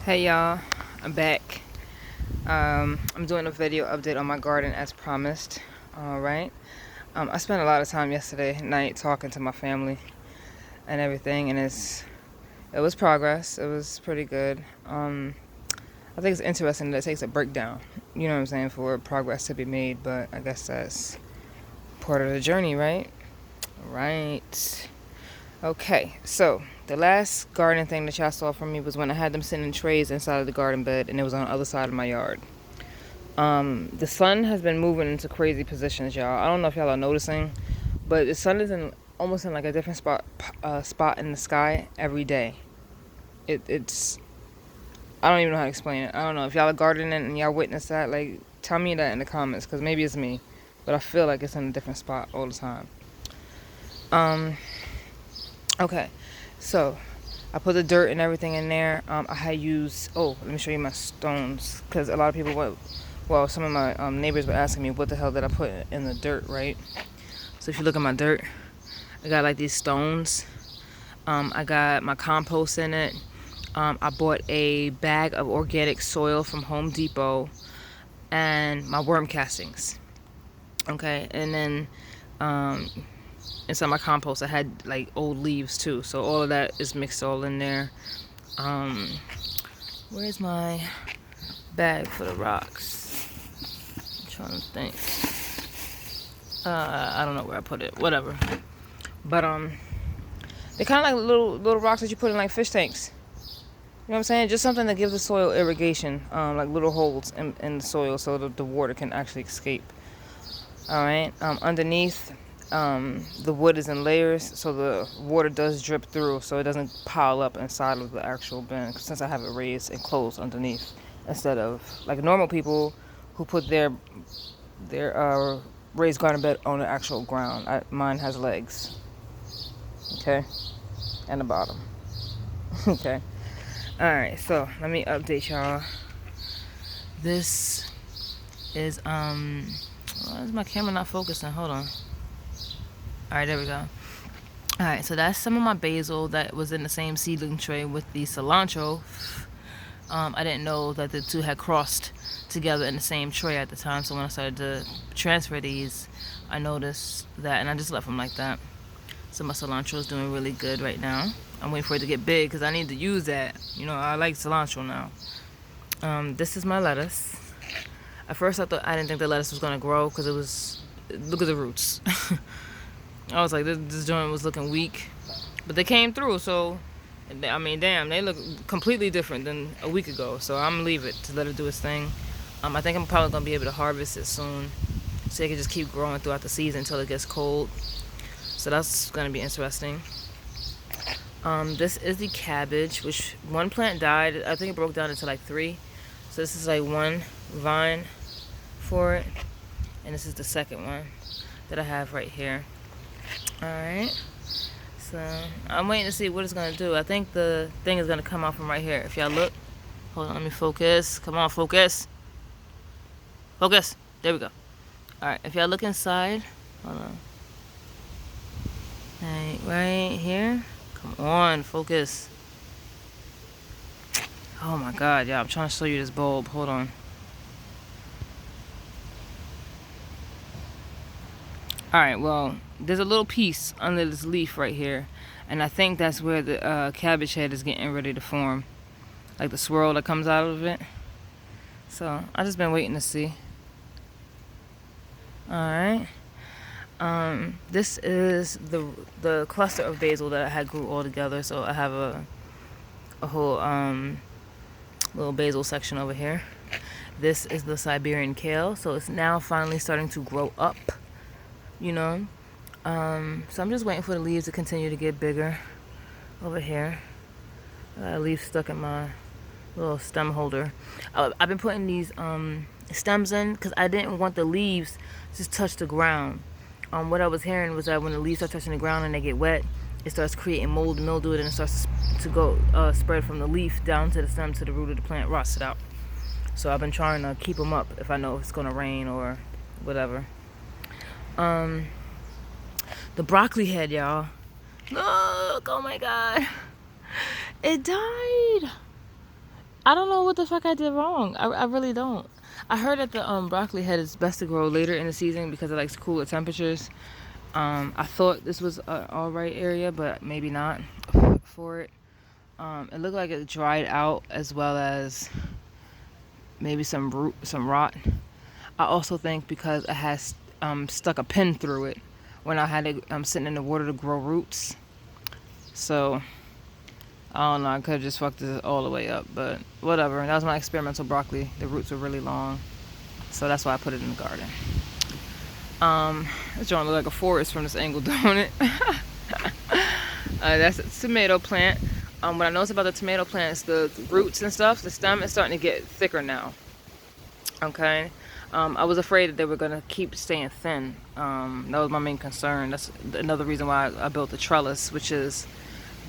Hey y'all, I'm back. I'm doing a video update on my garden as promised. Alright. I spent a lot of time yesterday night talking to my family and everything, and it was progress. It was pretty good. I think it's interesting that it takes a breakdown, you know what I'm saying, for progress to be made, but I guess that's part of the journey, right? Right. Okay, so the last garden thing that y'all saw from me was when I had them sitting in trays inside of the garden bed, and it was on the other side of my yard. The sun has been moving into crazy positions, y'all. I don't know if y'all are noticing, but the sun is almost in like a different spot in the sky every day. It's I don't even know how to explain it. I don't know if y'all are gardening and y'all witness that. Like, tell me that in the comments, because maybe it's me, but I feel like it's in a different spot all the time. Okay, so I put the dirt and everything in there. I had used, let me show you my stones, because a lot of people some of my neighbors were asking me what the hell did I put in the dirt, right? So if you look at my dirt, I got like these stones. I got my compost in it. I bought a bag of organic soil from Home Depot and my worm castings. Okay, and then inside my compost I had like old leaves too, so all of that is mixed all in there. Where's my bag for the rocks? I'm trying to think. I don't know where I put it, whatever, but they're kind of like little rocks that you put in like fish tanks, you know what I'm saying? Just something that gives the soil irrigation, like little holes in the soil so that the water can actually escape. Alright, underneath, the wood is in layers, so the water does drip through, so it doesn't pile up inside of the actual bin, since I have it raised and closed underneath, instead of like normal people who put their raised garden bed on the actual ground. Mine has legs, okay, and a bottom. Okay. Alright, so let me update y'all. This is why is my camera not focusing? Hold on. Alright, there we go. Alright, so that's some of my basil that was in the same seedling tray with the cilantro. I didn't know that the two had crossed together in the same tray at the time, so when I started to transfer these, I noticed that, and I just left them like that. So my cilantro is doing really good right now. I'm waiting for it to get big because I need to use that. You know, I like cilantro now. This is my lettuce. At first I didn't think the lettuce was going to grow because look at the roots. I was like, this joint was looking weak. But they came through, so, I mean, damn, they look completely different than a week ago. So I'm going to leave it to let it do its thing. I think I'm probably going to be able to harvest it soon, so it can just keep growing throughout the season until it gets cold. So that's going to be interesting. This is the cabbage, which one plant died. I think it broke down into like 3. So this is like one vine for it. And this is the second one that I have right here. Alright. So I'm waiting to see what it's going to do. I think the thing is going to come out from right here. If y'all look. Hold on, let me focus. Come on, focus. Focus. There we go. Alright, if y'all look inside. Hold on. Right here. Come on, focus. Oh my god, yeah, I'm trying to show you this bulb. Hold on. Alright, well, there's a little piece under this leaf right here, and I think that's where the cabbage head is getting ready to form. Like the swirl that comes out of it. So, I've just been waiting to see. Alright. This is the cluster of basil that I had grew all together. So I have a whole little basil section over here. This is the Siberian kale, so it's now finally starting to grow up, you know. So I'm just waiting for the leaves to continue to get bigger over here. I got a leaf stuck in my little stem holder. I've been putting these stems in because I didn't want the leaves to just touch the ground. What I was hearing was that when the leaves start touching the ground and they get wet, it starts creating mold and mildew, and it starts to go spread from the leaf down to the stem to the root of the plant, rots it out. So I've been trying to keep them up if I know if it's going to rain or whatever. The broccoli head, y'all. Look, oh my god. It died. I don't know what the fuck I did wrong. I really don't. I heard that the broccoli head is best to grow later in the season because it likes cooler temperatures. I thought this was an alright area, but maybe not for it. It looked like it dried out as well as maybe some rot. I also think because it has stuck a pin through it when I had it sitting in the water to grow roots. So I don't know, I could have just fucked it all the way up, but whatever. That was my experimental broccoli. The roots were really long, so that's why I put it in the garden. It's trying to look like a forest from this angle, don't it? That's a tomato plant. What I noticed about the tomato plant is the roots and stuff, the stem is starting to get thicker now. Okay. I was afraid that they were going to keep staying thin. That was my main concern. That's another reason why I built the trellis, which is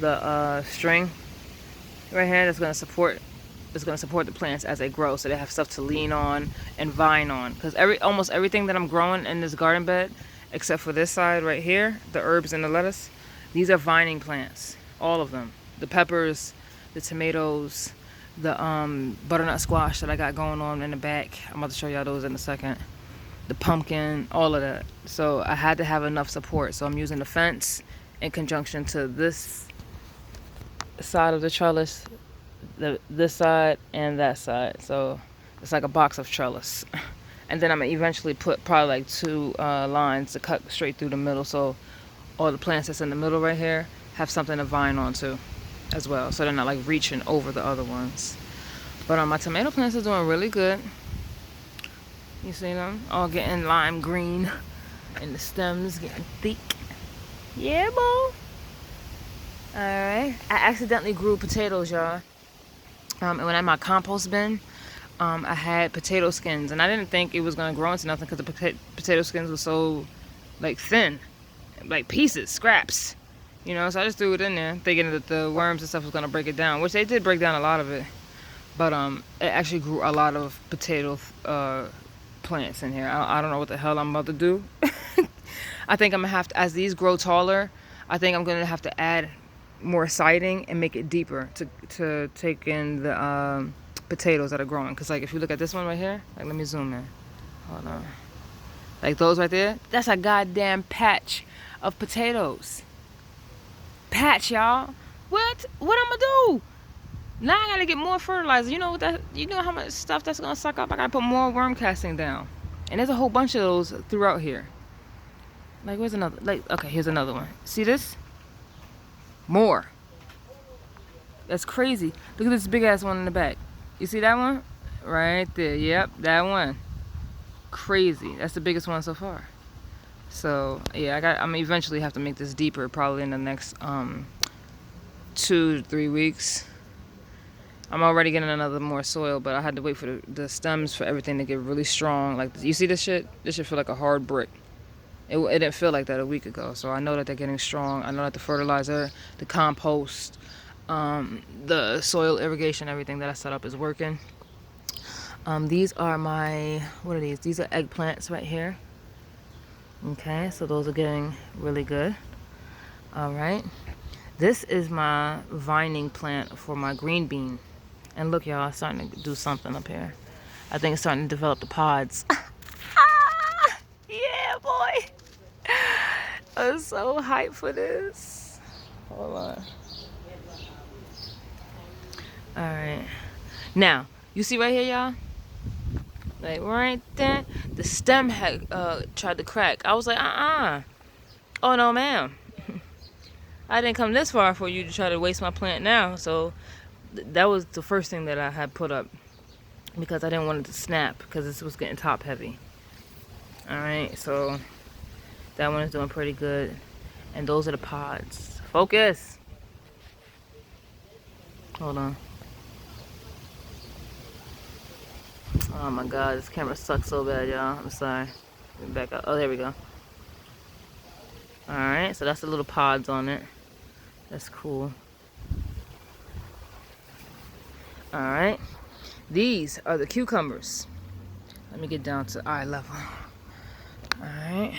the string right here that's going to support the plants as they grow, so they have stuff to lean on and vine on. Because almost everything that I'm growing in this garden bed, except for this side right here, the herbs and the lettuce, these are vining plants, all of them. The peppers, the tomatoes, the butternut squash that I got going on in the back. I'm about to show y'all those in a second. The pumpkin, all of that. So I had to have enough support. So I'm using the fence in conjunction to this side of the trellis, this side and that side. So it's like a box of trellis. And then I'm gonna eventually put probably like 2 lines to cut straight through the middle, so all the plants that's in the middle right here have something to vine onto as well, so they're not like reaching over the other ones. But my tomato plants are doing really good. You see them all getting lime green and the stems getting thick. Yeah, boy. Alright, I accidentally grew potatoes, y'all. And when I had my compost bin, I had potato skins, and I didn't think it was gonna grow into nothing because the potato skins were so like thin, like pieces, scraps, you know. So I just threw it in there, thinking that the worms and stuff was gonna break it down, which they did break down a lot of it. But it actually grew a lot of potato plants in here. I don't know what the hell I'm about to do. I think I'm gonna have to, as these grow taller, I think I'm gonna have to add more siding and make it deeper to take in the potatoes that are growing. Because like if you look at this one right here, like let me zoom in, hold on, like those right there, that's a goddamn patch of potatoes. Patch, y'all. What I'm gonna do now? I gotta get more fertilizer. You know what that, you know how much stuff that's gonna suck up. I gotta put more worm casting down, and there's a whole bunch of those throughout here. Like where's another, like okay, here's another one. See this? More. That's crazy. Look at this big ass one in the back. You see that one? Right there. Yep, that one. Crazy. That's the biggest one so far. So yeah, I'm eventually have to make this deeper, probably in the next 2 to 3 weeks. I'm already getting another more soil, but I had to wait for the stems for everything to get really strong. Like you see this shit? This should feel like a hard brick. It didn't feel like that a week ago, so I know that they're getting strong. I know that the fertilizer, the compost, the soil irrigation, everything that I set up is working. These are my, what are these? These are eggplants right here. Okay, so those are getting really good. All right. This is my vining plant for my green bean. And look, y'all, it's starting to do something up here. I think it's starting to develop the pods. Yeah, boy. I'm so hyped for this. Hold on. Alright. Now, you see right here, y'all? Like right there, the stem had tried to crack. I was like, oh no, ma'am. I didn't come this far for you to try to waste my plant now. So that was the first thing that I had put up, because I didn't want it to snap, because this was getting top heavy. Alright, so that one is doing pretty good. And those are the pods. Focus. Hold on. Oh my god, this camera sucks so bad, y'all. I'm sorry. Let me back up. Oh, there we go. Alright, so that's the little pods on it. That's cool. Alright. These are the cucumbers. Let me get down to eye level. Alright.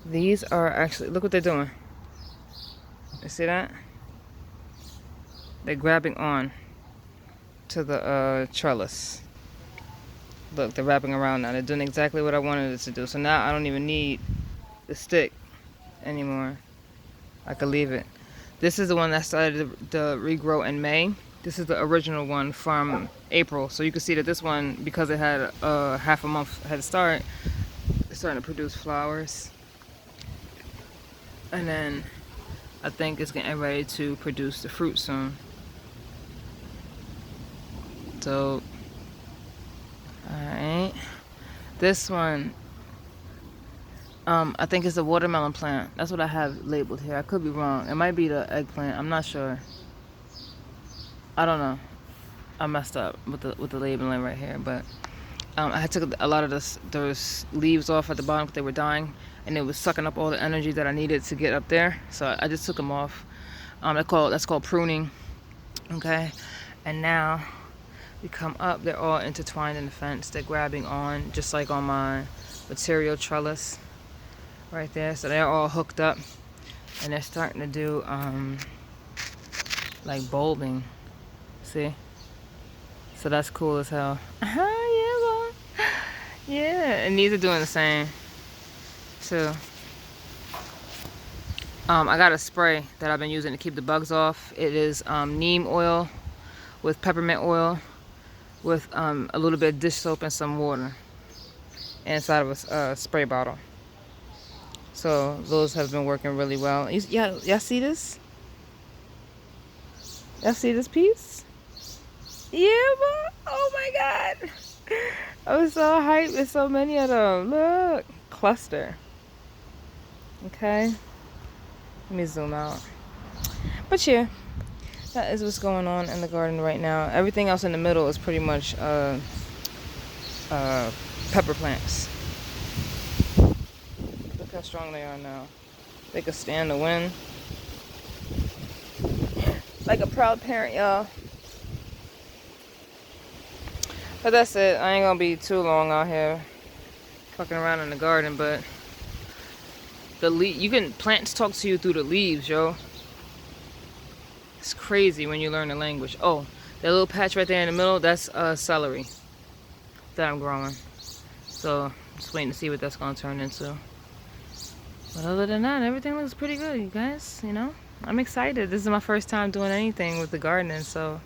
These are actually, look what they're doing. You see that? They're grabbing on. to the trellis. Look, they're wrapping around now. They're doing exactly what I wanted it to do. So now I don't even need the stick anymore. I could leave it. This is the one that started to regrow in May. This is the original one from April. So you can see that this one, because it had half a month head start, it's starting to produce flowers. And then I think it's getting ready to produce the fruit soon. So, alright. This one, I think it's a watermelon plant. That's what I have labeled here. I could be wrong. It might be the eggplant. I'm not sure. I don't know. I messed up with the labeling right here, but I took a lot of those leaves off at the bottom because they were dying, and it was sucking up all the energy that I needed to get up there. So I just took them off. That's called pruning. Okay, and now we come up. They're all intertwined in the fence. They're grabbing on, just like on my material trellis right there. So they're all hooked up, and they're starting to do like bulbing. See? So that's cool as hell. Yeah, boy. Yeah, and these are doing the same too. I got a spray that I've been using to keep the bugs off. It is neem oil with peppermint oil with a little bit of dish soap and some water inside of a spray bottle. So those have been working really well. Y'all see this? Y'all see this piece? Yeah, boy. Oh my God. I'm so hyped. There's so many of them. Look. Cluster. Okay. Let me zoom out. But yeah, that is what's going on in the garden right now. Everything else in the middle is pretty much pepper plants. Look how strong they are now. They could stand the wind. Like a proud parent, y'all. But that's it. I ain't gonna be too long out here fucking around in the garden, but plants talk to you through the leaves, yo. It's crazy when you learn the language. Oh, that little patch right there in the middle, that's celery that I'm growing. So just waiting to see what that's gonna turn into. But other than that, everything looks pretty good, you guys. You know, I'm excited. This is my first time doing anything with the gardening, so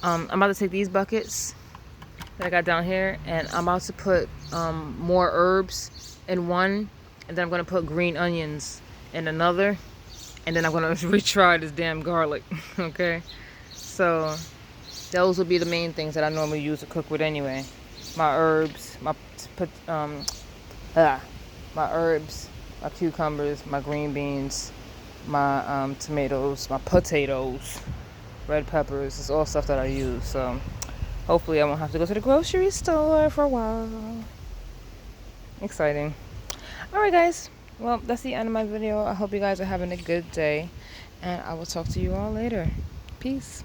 I'm about to take these buckets that I got down here, and I'm about to put more herbs in one, and then I'm gonna put green onions in another, and then I'm gonna retry this damn garlic. Okay, so those will be the main things that I normally use to cook with anyway. My herbs, my herbs, my cucumbers, my green beans, my tomatoes, my potatoes, red peppers. It's all stuff that I use. So hopefully I won't have to go to the grocery store for a while. Exciting. Alright guys, well that's the end of my video. I hope you guys are having a good day, and I will talk to you all later. Peace.